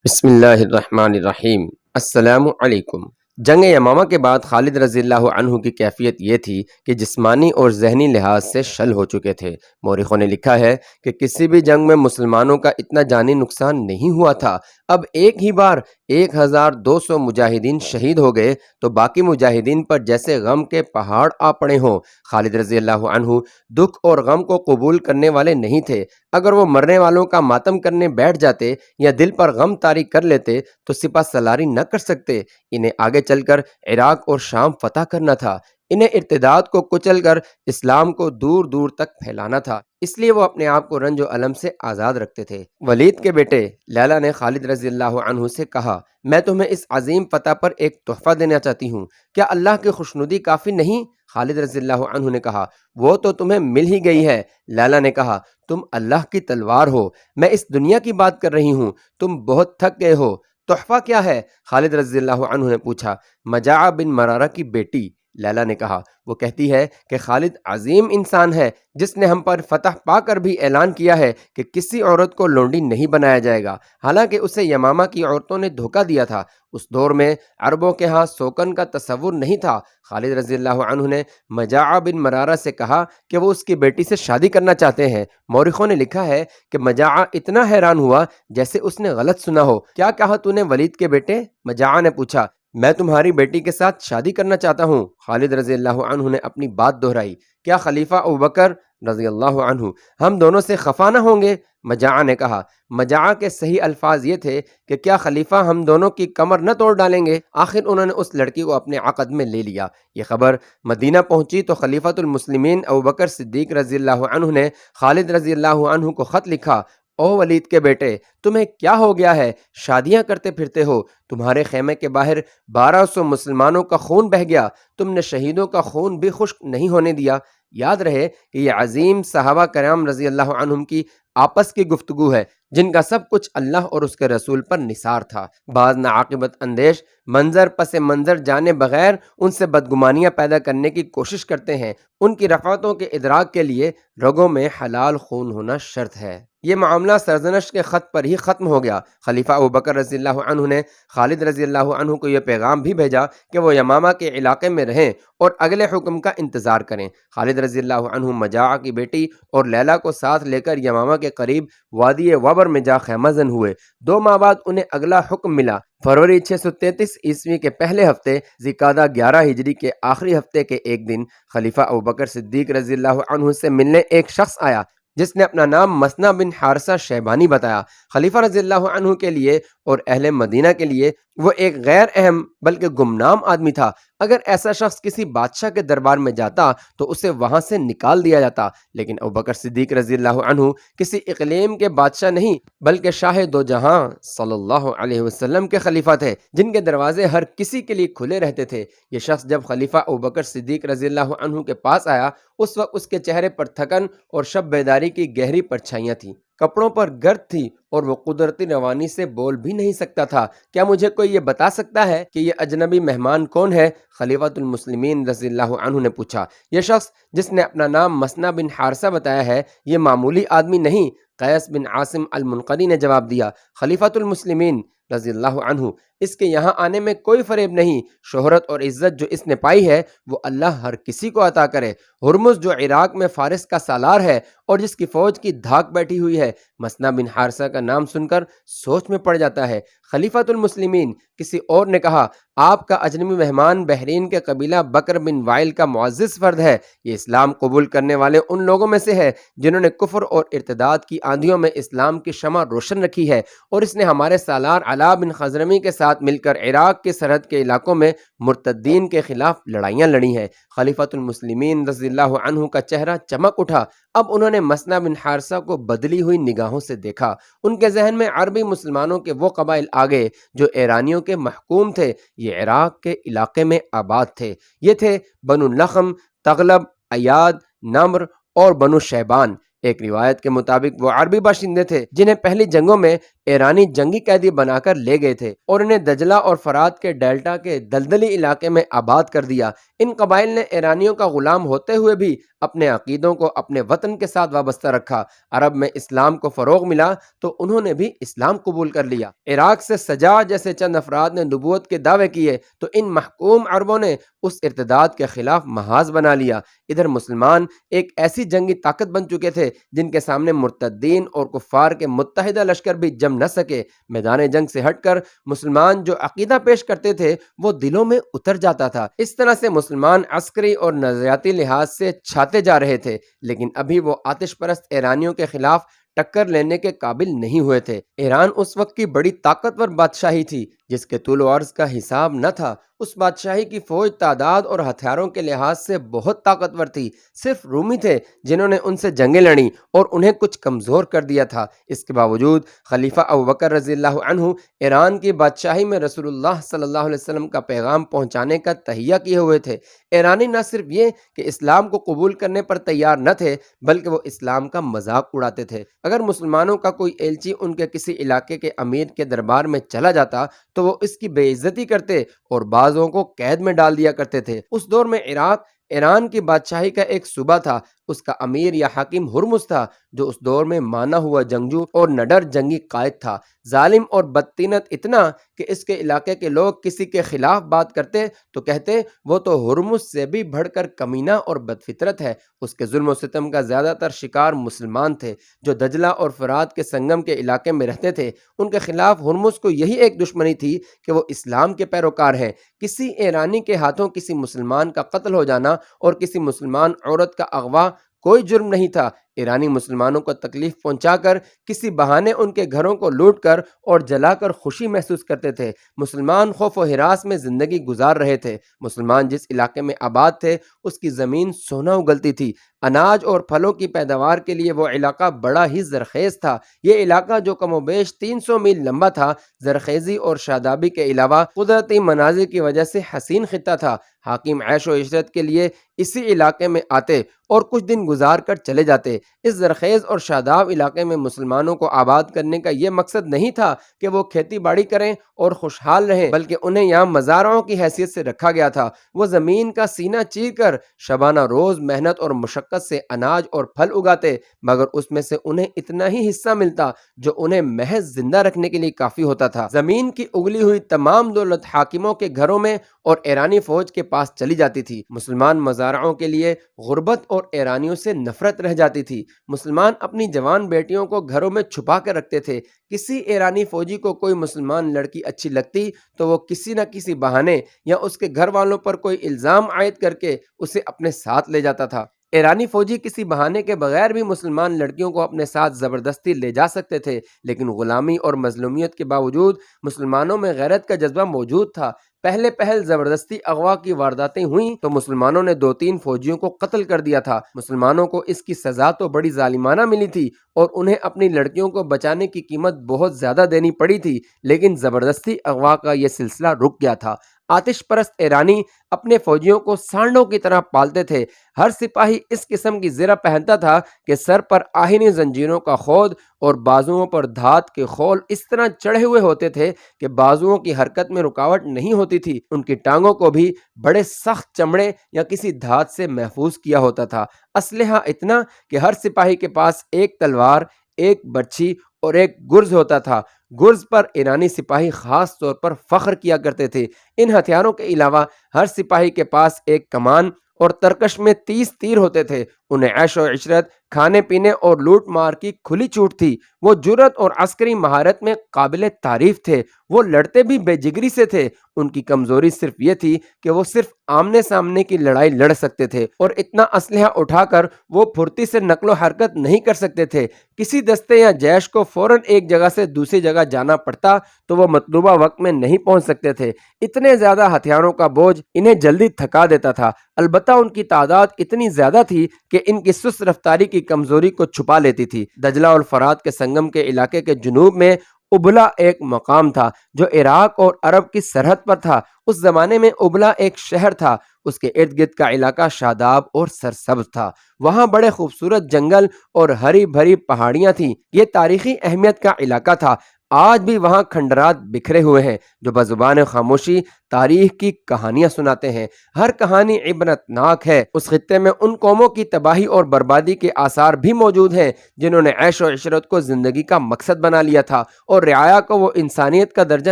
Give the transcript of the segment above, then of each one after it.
بسم اللہ الرحمن الرحیم۔ السلام علیکم۔ جنگ یمامہ کے بعد خالد رضی اللہ عنہ کی کیفیت یہ تھی کہ جسمانی اور ذہنی لحاظ سے شل ہو چکے تھے۔ مورخوں نے لکھا ہے کہ کسی بھی جنگ میں مسلمانوں کا اتنا جانی نقصان نہیں ہوا تھا۔ اب ایک ہی بار 1200 مجاہدین شہید ہو گئے تو باقی مجاہدین پر جیسے غم کے پہاڑ آ پڑے ہوں۔ خالد رضی اللہ عنہ دکھ اور غم کو قبول کرنے والے نہیں تھے۔ اگر وہ مرنے والوں کا ماتم کرنے بیٹھ جاتے یا دل پر غم طاری کر لیتے تو سپہ سالاری نہ کر سکتے۔ انہیں آگے چل کر عراق اور شام فتح کرنا تھا۔ انہیں ارتداد کو کچل کر اسلام کو دور دور تک پھیلانا تھا، اس لیے وہ اپنے آپ کو رنج و الم سے آزاد رکھتے تھے۔ ولید کے بیٹے لیلا نے خالد رضی اللہ عنہ سے کہا، میں تمہیں اس عظیم فتح پر ایک تحفہ دینا چاہتی ہوں، کیا اللہ کی خوشنودی کافی نہیں؟ خالد رضی اللہ عنہ نے کہا، وہ تو تمہیں مل ہی گئی ہے۔ لیلا نے کہا، تم اللہ کی تلوار ہو، میں اس دنیا کی بات کر رہی ہوں، تم بہت تھک گئے ہو۔ تحفہ کیا ہے؟ خالد رضی اللہ عنہ نے پوچھا۔ مجاع بن مرارہ کی بیٹی، لیلا نے کہا۔ وہ کہتی ہے کہ خالد عظیم انسان ہے جس نے ہم پر فتح پا کر بھی اعلان کیا ہے کہ کسی عورت کو لونڈی نہیں بنایا جائے گا، حالانکہ اسے یمامہ کی عورتوں نے دھوکہ دیا تھا۔ اس دور میں عربوں کے ہاں سوکن کا تصور نہیں تھا۔ خالد رضی اللہ عنہ نے مجاع بن مرارہ سے کہا کہ وہ اس کی بیٹی سے شادی کرنا چاہتے ہیں۔ مورخوں نے لکھا ہے کہ مجاع اتنا حیران ہوا جیسے اس نے غلط سنا ہو۔ کیا کہا تو نے ولید کے بیٹے؟ مجاع نے پوچھا۔ میں تمہاری بیٹی کے ساتھ شادی کرنا چاہتا ہوں۔ خالد رضی اللہ عنہ نے اپنی بات دہرائی۔ کیا خلیفہ ابوبکر رضی اللہ عنہ ہم دونوں سے خفا نہ ہوں گے؟ مجاع نے کہا۔ مجاع کے صحیح الفاظ یہ تھے کہ کیا خلیفہ ہم دونوں کی کمر نہ توڑ ڈالیں گے؟ آخر انہوں نے اس لڑکی کو اپنے عقد میں لے لیا۔ یہ خبر مدینہ پہنچی تو خلیفۃ المسلمین ابوبکر صدیق رضی اللہ عنہ نے خالد رضی اللہ عنہ کو خط لکھا، او ولید کے بیٹے، تمہیں کیا ہو گیا ہے؟ شادیاں کرتے پھرتے ہو، تمہارے خیمے کے باہر 1200 مسلمانوں کا خون بہہ گیا، تم نے شہیدوں کا خون بھی خشک نہیں ہونے دیا۔ یاد رہے کہ یہ عظیم صحابہ کرام رضی اللہ عنہم کی آپس کی گفتگو ہے جن کا سب کچھ اللہ اور اس کے رسول پر نثار تھا۔ بعض ناعاقبت اندیش منظر پس منظر جانے بغیر ان سے بدگمانیاں پیدا کرنے کی کوشش کرتے ہیں۔ ان کی رفعتوں کے ادراک کے لیے رگوں میں حلال خون ہونا شرط ہے۔ یہ معاملہ سرزنش کے خط پر ہی ختم ہو گیا۔ خلیفہ ابوبکر رضی اللہ عنہ نے خالد رضی اللہ عنہ کو یہ پیغام بھی بھیجا کہ وہ یمامہ کے علاقے میں رہیں اور اگلے حکم کا انتظار کریں۔ خالد رضی اللہ عنہ مجاع کی بیٹی اور لیلا کو ساتھ لے کر یمامہ کے قریب وادی وبر میں جا خیمہ زن ہوئے۔ 2 ماہ بعد انہیں اگلا حکم ملا۔ فروری 633 عیسوی کے پہلے ہفتے ذی-القعدہ 11 ہجری کے آخری ہفتے کے ایک دن خلیفہ ابوبکر صدیق رضی اللہ عنہ سے ملنے ایک شخص آیا جس نے اپنا نام مثنہ بن حارثہ شیبانی بتایا۔ خلیفہ رضی اللہ عنہ کے لیے اور اہل مدینہ کے لیے وہ ایک غیر اہم بلکہ گمنام آدمی تھا۔ اگر ایسا شخص کسی بادشاہ کے دربار میں جاتا تو اسے وہاں سے نکال دیا جاتا، لیکن ابوبکر صدیق رضی اللہ عنہ کسی اقلیم کے بادشاہ نہیں بلکہ شاہ دو جہاں صلی اللہ علیہ وسلم کے خلیفہ تھے جن کے دروازے ہر کسی کے لیے کھلے رہتے تھے۔ یہ شخص جب خلیفہ ابوبکر صدیق رضی اللہ عنہ کے پاس آیا، اس وقت اس کے چہرے پر تھکن اور شب بیداری کی گہری پرچھائیاں تھیں، کپڑوں پر گرد تھی اور وہ قدرتی روانی سے بول بھی نہیں سکتا تھا۔ کیا مجھے کوئی یہ بتا سکتا ہے کہ یہ اجنبی مہمان کون ہے؟ خلیفۃ المسلمین رضی اللہ عنہ نے پوچھا۔ یہ شخص جس نے اپنا نام مثنہ بن حارثہ بتایا ہے، یہ معمولی آدمی نہیں، قیس بن عاصم المنقری نے جواب دیا۔ خلیفۃ المسلمین رضی اللہ عنہ، اس کے یہاں آنے میں کوئی فریب نہیں۔ شہرت اور عزت جو اس نے پائی ہے وہ اللہ ہر کسی کو عطا کرے۔ ہرمز جو عراق میں فارس کا سالار ہے اور جس کی فوج کی دھاک بیٹھی ہوئی ہے، مثنہ بن حارثہ کا نام سن کر سوچ میں پڑ جاتا ہے۔ خلیفۃ المسلمین، کسی اور نے کہا، آپ کا اجنبی مہمان بحرین کے قبیلہ بکر بن وائل کا معزز فرد ہے۔ یہ اسلام قبول کرنے والے ان لوگوں میں سے ہے جنہوں نے کفر اور ارتداد کی آندھیوں میں اسلام کی شمع روشن رکھی ہے، اور اس نے ہمارے سالار علا بن خضرمی کے ساتھ مل کر عراق کے سرحد کے علاقوں میں مرتدین کے خلاف لڑائیاں لڑی ہیں۔ خلیفۃ المسلمین رضی اللہ عنہ کا چہرہ چمک اٹھا۔ اب انہوں نے مثنہ بن حارثہ کو بدلی ہوئی نگاہوں سے دیکھا۔ ان کے ذہن میں عربی مسلمانوں کے وہ قبائل آگے جو ایرانیوں کے محکوم تھے۔ یہ عراق کے علاقے میں آباد تھے۔ یہ تھے بنو لخم، تغلب، ایاد، نمر اور بنو شیبان۔ ایک روایت کے مطابق وہ عربی باشندے تھے جنہیں پہلی جنگوں میں ایرانی جنگی قیدی بنا کر لے گئے تھے اور انہیں دجلہ اور فرات کے ڈیلٹا کے دلدلی علاقے میں آباد کر دیا۔ ان قبائل نے ایرانیوں کا غلام ہوتے ہوئے بھی اپنے عقیدوں کو اپنے وطن کے ساتھ وابستہ رکھا۔ عرب میں اسلام کو فروغ ملا تو انہوں نے بھی اسلام قبول کر لیا۔ عراق سے سجاع جیسے چند افراد نے نبوت کے دعوے کیے تو ان محکوم عربوں نے اس ارتداد کے خلاف محاذ بنا لیا۔ ادھر مسلمان ایک ایسی جنگی طاقت بن چکے تھے جن کے سامنے مرتدین اور کفار کے متحدہ لشکر بھی جم نہ سکے۔ میدان جنگ سے ہٹ کر مسلمان جو عقیدہ پیش کرتے تھے وہ دلوں میں اتر جاتا تھا۔ اس طرح سے مسلمان عسکری اور نظریاتی لحاظ سے چھاتے جا رہے تھے، لیکن ابھی وہ آتش پرست ایرانیوں کے خلاف ٹکر لینے کے قابل نہیں ہوئے تھے۔ ایران اس وقت کی بڑی طاقتور بادشاہی تھی جس کے طول و عرض کا حساب نہ تھا۔ اس بادشاہی کی فوج تعداد اور ہتھیاروں کے لحاظ سے بہت طاقتور تھی۔ صرف رومی تھے جنہوں نے ان سے جنگیں لڑیں اور انہیں کچھ کمزور کر دیا تھا۔ اس کے باوجود خلیفہ ابوبکر رضی اللہ عنہ ایران کی بادشاہی میں رسول اللہ صلی اللہ علیہ وسلم کا پیغام پہنچانے کا تہیہ کیے ہوئے تھے۔ ایرانی نہ صرف یہ کہ اسلام کو قبول کرنے پر تیار نہ تھے بلکہ وہ اسلام کا مذاق اڑاتے تھے۔ اگر مسلمانوں کا کوئی ایلچی ان کے کسی علاقے کے امیر کے دربار میں چلا جاتا تو وہ اس کی بے عزتی کرتے اور بعضوں کو قید میں ڈال دیا کرتے تھے۔ اس دور میں عراق ایران کی بادشاہی کا ایک صوبہ تھا۔ اس کا امیر یا حاکم ہرمز تھا جو اس دور میں مانا ہوا جنگجو اور نڈر جنگی قائد تھا، ظالم اور بدطینت اتنا کہ اس کے علاقے کے لوگ کسی کے خلاف بات کرتے تو کہتے وہ تو ہرمز سے بھی بڑھ کر کمینہ اور بدفطرت ہے۔ اس کے ظلم و ستم کا زیادہ تر شکار مسلمان تھے جو دجلہ اور فرات کے سنگم کے علاقے میں رہتے تھے۔ ان کے خلاف ہرمز کو یہی ایک دشمنی تھی کہ وہ اسلام کے پیروکار ہیں۔ کسی ایرانی کے ہاتھوں کسی مسلمان کا قتل ہو جانا اور کسی مسلمان عورت کا اغوا کوئی جرم نہیں تھا۔ ایرانی مسلمانوں کو تکلیف پہنچا کر کسی بہانے ان کے گھروں کو لوٹ کر اور جلا کر خوشی محسوس کرتے تھے۔ مسلمان خوف و ہراس میں زندگی گزار رہے تھے۔ مسلمان جس علاقے میں آباد تھے اس کی زمین سونا اگلتی تھی۔ اناج اور پھلوں کی پیداوار کے لیے وہ علاقہ بڑا ہی زرخیز تھا۔ یہ علاقہ جو کم و بیش 300 میل لمبا تھا، زرخیزی اور شادابی کے علاوہ قدرتی مناظر کی وجہ سے حسین خطہ تھا۔ حاکم عیش و عشرت کے لیے اسی علاقے میں آتے اور کچھ دن گزار کر چلے جاتے۔ اس زرخیز اور شاداب علاقے میں مسلمانوں کو آباد کرنے کا یہ مقصد نہیں تھا کہ وہ کھیتی باڑی کریں اور خوشحال رہیں، بلکہ انہیں یہاں مزارعوں کی حیثیت سے رکھا گیا تھا۔ وہ زمین کا سینہ چیر کر شبانہ روز محنت اور مشقت سے اناج اور پھل اگاتے، مگر اس میں سے انہیں اتنا ہی حصہ ملتا جو انہیں محض زندہ رکھنے کے لیے کافی ہوتا تھا۔ زمین کی اگلی ہوئی تمام دولت حاکموں کے گھروں میں اور ایرانی فوج کے پاس چلی جاتی تھی۔ مسلمان مزارعوں کے لیے غربت اور ایرانیوں سے نفرت رہ جاتی تھی۔ مسلمان اپنی جوان بیٹیوں کو گھروں میں چھپا کر رکھتے تھے۔ کسی ایرانی فوجی کو کوئی مسلمان لڑکی اچھی لگتی تو وہ کسی نہ کسی بہانے یا اس کے گھر والوں پر کوئی الزام عائد کر کے اسے اپنے ساتھ لے جاتا تھا۔ ایرانی فوجی کسی بہانے کے بغیر بھی مسلمان لڑکیوں کو اپنے ساتھ زبردستی لے جا سکتے تھے، لیکن غلامی اور مظلومیت کے باوجود مسلمانوں میں غیرت کا جذبہ موجود تھا۔ پہل زبردستی اغوا کی وارداتیں ہوئیں تو مسلمانوں نے 2-3 فوجیوں کو قتل کر دیا تھا۔ مسلمانوں کو اس کی سزا تو بڑی ظالمانہ ملی تھی اور انہیں اپنی لڑکیوں کو بچانے کی قیمت بہت زیادہ دینی پڑی تھی، لیکن زبردستی اغوا کا یہ سلسلہ رک گیا تھا۔ آتش پرست ایرانی اپنے فوجیوں کو سانڈوں کی طرح پالتے تھے۔ ہر سپاہی اس قسم کی زرہ پہنتا تھا کہ سر پر آہنی زنجیروں کا خود اور بازوؤں پر دھات کے خول اس طرح چڑھے ہوئے ہوتے تھے کہ بازوؤں کی حرکت میں رکاوٹ نہیں ہوتی تھی۔ ان کی ٹانگوں کو بھی بڑے سخت چمڑے یا کسی دھات سے محفوظ کیا ہوتا تھا۔ اسلحہ اتنا کہ ہر سپاہی کے پاس ایک تلوار، ایک برچھی اور ایک گرز ہوتا تھا۔ گرز پر ایرانی سپاہی خاص طور پر فخر کیا کرتے تھے۔ ان ہتھیاروں کے علاوہ ہر سپاہی کے پاس ایک کمان اور ترکش میں 30 تیر ہوتے تھے۔ انہیں عیش و عشرت، کھانے پینے اور لوٹ مار کی کھلی چھوٹ تھی۔ وہ جرأت اور عسکری مہارت میں قابل تعریف تھے۔ وہ لڑتے بھی بے جگری سے تھے۔ ان کی کمزوری صرف یہ تھی کہ وہ صرف آمنے سامنے کی لڑائی لڑ سکتے تھے اور اتنا اسلحہ اٹھا کر وہ پھرتی سے نقل و حرکت نہیں کر سکتے تھے۔ کسی دستے یا جیش کو فوراً ایک جگہ سے دوسری جگہ جانا پڑتا تو وہ مطلوبہ وقت میں نہیں پہنچ سکتے تھے۔ اتنے زیادہ ہتھیاروں کا بوجھ انہیں جلدی تھکا دیتا تھا۔ البتہ ان کی تعداد اتنی زیادہ تھی کہ ان کی سست رفتاری کی کمزوری کو چھپا لیتی تھی۔ دجلہ اور فرات کے سنگم کے علاقے کے جنوب میں ابلا ایک مقام تھا جو عراق اور عرب کی سرحد پر تھا۔ اس زمانے میں ابلا ایک شہر تھا۔ اس کے ارد گرد کا علاقہ شاداب اور سرسبز تھا۔ وہاں بڑے خوبصورت جنگل اور ہری بھری پہاڑیاں تھیں۔ یہ تاریخی اہمیت کا علاقہ تھا۔ آج بھی وہاں کھنڈرات بکھرے ہوئے ہیں جو بزبان خاموشی تاریخ کی کہانیاں سناتے ہیں۔ ہر کہانی عبرتناک ہے۔ اس خطے میں ان قوموں کی تباہی اور بربادی کے آثار بھی موجود ہیں جنہوں نے عیش و عشرت کو زندگی کا مقصد بنا لیا تھا اور رعایا کو وہ انسانیت کا درجہ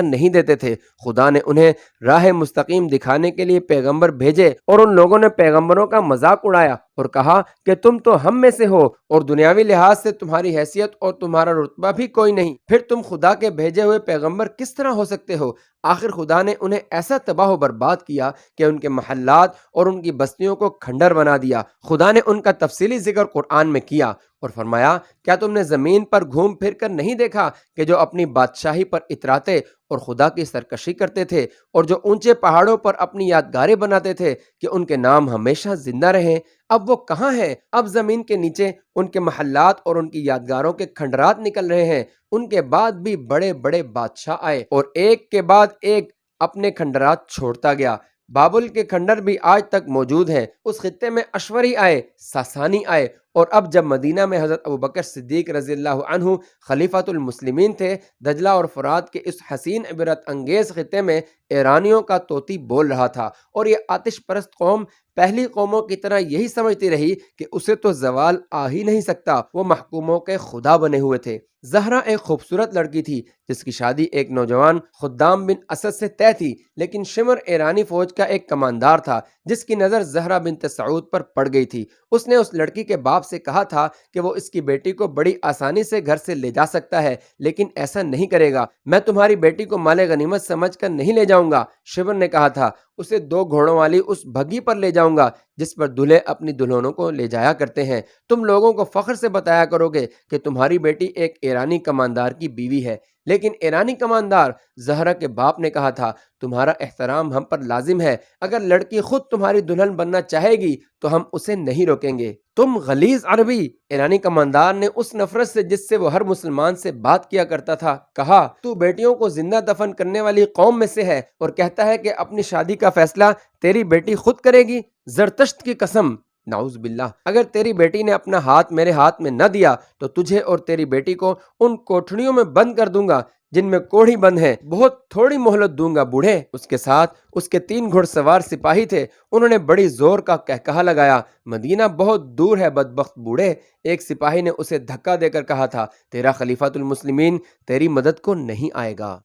نہیں دیتے تھے۔ خدا نے انہیں راہ مستقیم دکھانے کے لیے پیغمبر بھیجے اور ان لوگوں نے پیغمبروں کا مذاق اڑایا اور کہا کہ تم تو ہم میں سے ہو اور دنیاوی لحاظ سے تمہاری حیثیت اور تمہارا رتبہ بھی کوئی نہیں، پھر تم خدا کے بھیجے ہوئے پیغمبر کس طرح ہو سکتے ہو؟ آخر خدا نے انہیں ایسا تباہ و برباد کیا کہ ان کے محلات اور ان کی بستیوں کو کھنڈر بنا دیا۔ خدا نے ان کا تفصیلی ذکر قرآن میں کیا اور فرمایا، کیا تم نے زمین پر گھوم پھر کر نہیں دیکھا کہ جو اپنی بادشاہی پر اتراتے اور خدا کی سرکشی کرتے تھے اور جو اونچے پہاڑوں پر اپنی یادگاریں بناتے تھے کہ ان کے نام ہمیشہ زندہ رہیں، اب وہ کہاں ہیں؟ اب زمین کے نیچے ان کے محلات اور ان کی یادگاروں کے کھنڈرات نکل رہے ہیں۔ ان کے بعد بھی بڑے بڑے بادشاہ آئے اور ایک کے بعد ایک اپنے کھنڈرات چھوڑتا گیا۔ بابل کے کھنڈر بھی آج تک موجود ہیں۔ اس خطے میں اشوری آئے، ساسانی آئے، اور اب جب مدینہ میں حضرت ابوبکر صدیق رضی اللہ عنہ خلیفۃ المسلمین تھے، دجلہ اور فرات کے اس حسین عبرت انگیز خطے میں ایرانیوں کا طوطی بول رہا تھا، اور یہ آتش پرست قوم پہلی قوموں کی طرح یہی سمجھتی رہی کہ اسے تو زوال آ ہی نہیں سکتا۔ وہ محکوموں کے خدا بنے ہوئے تھے۔ زہرا ایک خوبصورت لڑکی تھی جس کی شادی ایک نوجوان خدام بن اسد سے طے تھی، لیکن شمر ایرانی فوج کا ایک کماندار تھا جس کی نظر زہرا بنت سعود پر پڑ گئی تھی۔ اس نے اس لڑکی کے باپ سے کہا تھا کہ وہ اس کی بیٹی کو بڑی آسانی سے گھر سے لے جا سکتا ہے، لیکن ایسا نہیں کرے گا۔ میں تمہاری بیٹی کو مال غنیمت سمجھ کر نہیں لے جاؤں گا، شمر نے کہا تھا۔ اسے 2 گھوڑوں والی اس بھگی پر لے جاؤں گا جس پر دلہے اپنی دلہنوں کو لے جایا کرتے ہیں۔ تم لوگوں کو فخر سے بتایا کرو گے کہ تمہاری بیٹی ایک ایرانی کماندار کی بیوی ہے۔ لیکن ایرانی کماندار زہرا کے باپ نے کہا تھا، تمہارا احترام ہم پر لازم ہے، اگر لڑکی خود تمہاری دلہن بننا چاہے گی تو ہم اسے نہیں روکیں گے۔ تم غلیظ عربی! ایرانی کماندار نے اس نفرت سے جس سے وہ ہر مسلمان سے بات کیا کرتا تھا کہا، تو بیٹیوں کو زندہ دفن کرنے والی قوم میں سے ہے اور کہتا ہے کہ اپنی شادی کا فیصلہ تیری بیٹی خود کرے گی؟ زرتشت کی قسم! نعوذ باللہ! اگر تیری بیٹی نے اپنا ہاتھ میرے ہاتھ میں نہ دیا تو تجھے اور تیری بیٹی کو ان کوٹھڑیوں میں بند کر دوں گا جن میں کوڑھی بند ہے، بہت تھوڑی مہلت دوں گا بوڑھے۔ اس کے ساتھ اس کے 3 گھڑ سوار سپاہی تھے، انہوں نے بڑی زور کا کہکہا لگایا، مدینہ بہت دور ہے بدبخت بوڑھے۔ ایک سپاہی نے اسے دھکا دے کر کہا تھا، تیرا خلیفۃ المسلمین تیری مدد کو نہیں آئے گا۔